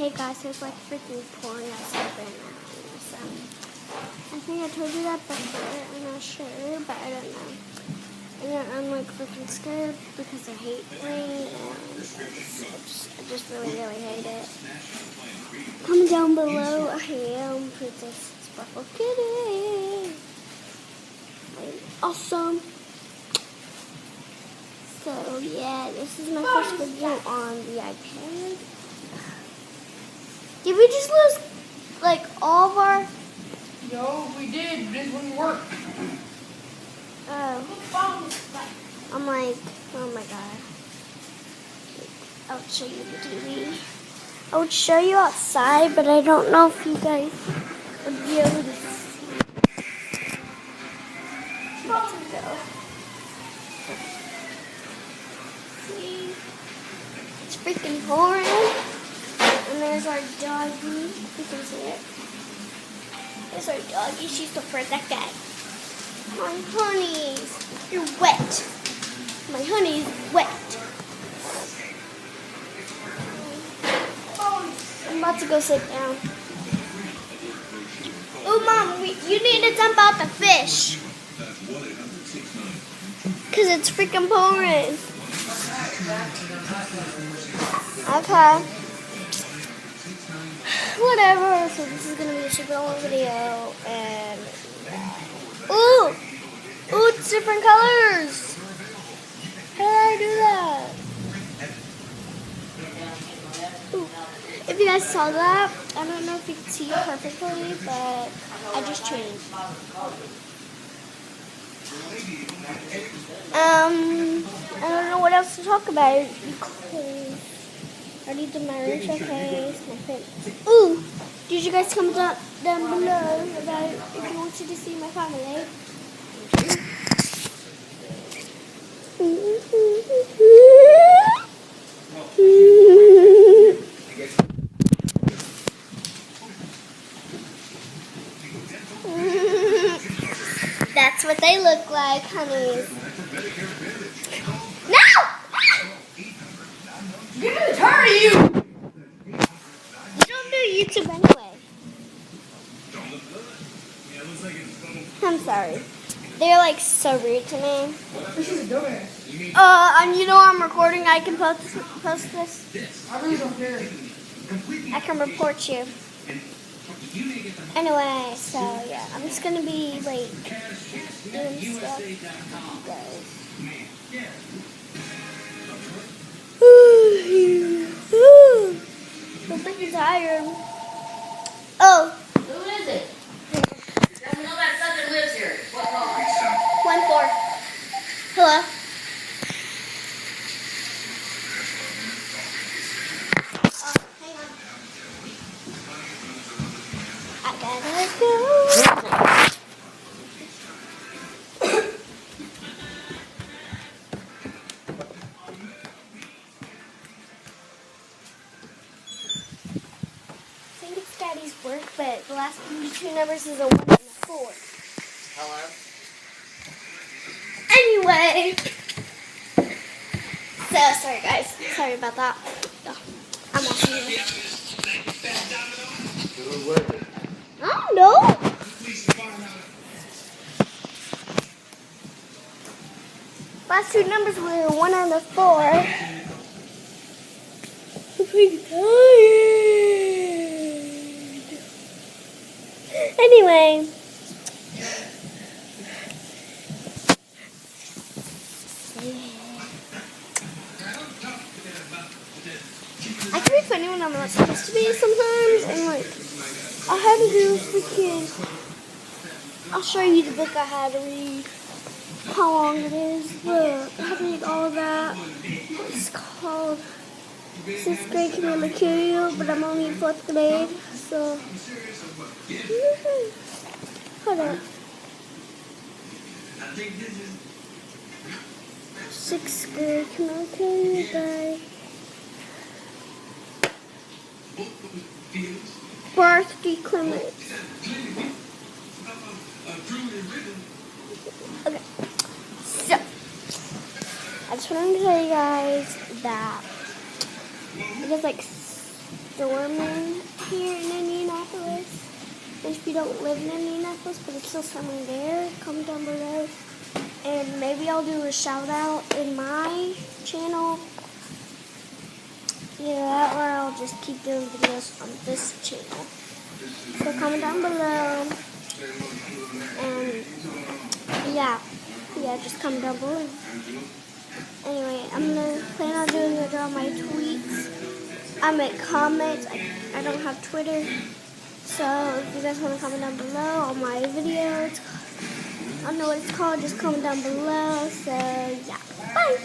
Hey guys, it's like freaking pouring outside right now. So, I think I told you that before. I'm not sure, but I don't know. And I'm like freaking scared because I hate rain and I just really hate it. Comment down below. I am Princess Sparkle Kitty. I'm awesome. So yeah, this is my first video on the iPad. Did we just lose like all of our? No, we did. This wouldn't work. Oh. I'm like, oh my god. I'll show you the TV. I would show you outside, but I don't know if you guys would be able to see. Let's go. See? It's freaking pouring. And there's our doggy. You can see it. There's our doggy. She's the first that guy. My honeys, you're wet. My honey's wet. I'm about to go sit down. Oh, Mom, you need to dump out the fish. Because it's freaking pouring. Okay. Whatever. So this is going to be a super long video. And ooh, it's different colors. How did I do that? Ooh. If you guys saw that, I don't know if you can see it perfectly, but I just changed. I don't know what else to talk about because I already did my racial case, my face. Ooh, did you guys comment down below about if you wanted to see my family? That's what they look like, honeys. No! Give me the turn to you! You don't do YouTube anyway. I'm sorry. They're like so rude to me. She's a dumbass. And you know I'm recording. I can post this. I really don't care. I can report you. Anyway, so yeah, I'm just gonna be like doing stuff, guys. I'm freaking tired. Oh. Who is it? I know that son lives here. What car? 1-4. Hello. Hang on. I gotta go. I think it's Daddy's work, but the last two numbers is a 1 and a 4. Hello? Anyway. So, sorry guys. Sorry about that. I'm watching you. I don't know. Last two numbers were a 1 and a 4. I'm pretty tired. Anyway. I can be funny when I'm not supposed to be sometimes, and like, I had to do freaking, I'll show you the book I had to read, how long it is, but I had to read all of that. It's called 6th grade can be material, but I'm only in 4th grade, so, hold up. 6th grade can I tell you guys? Birthday Clement. Okay, so I just wanted to tell you guys that it is like storming here in Indianapolis. And if you don't live in Indianapolis, but it's still something there, comment down below. And maybe I'll do a shout out in my channel. Yeah, or I'll just keep doing videos on this channel. So comment down below. And yeah, just comment down below. Anyway, I'm gonna plan on doing it on my tweets. I make comments. I don't have Twitter. So if you guys want to comment down below on my videos, I don't know what it's called, just comment down below. So yeah, bye.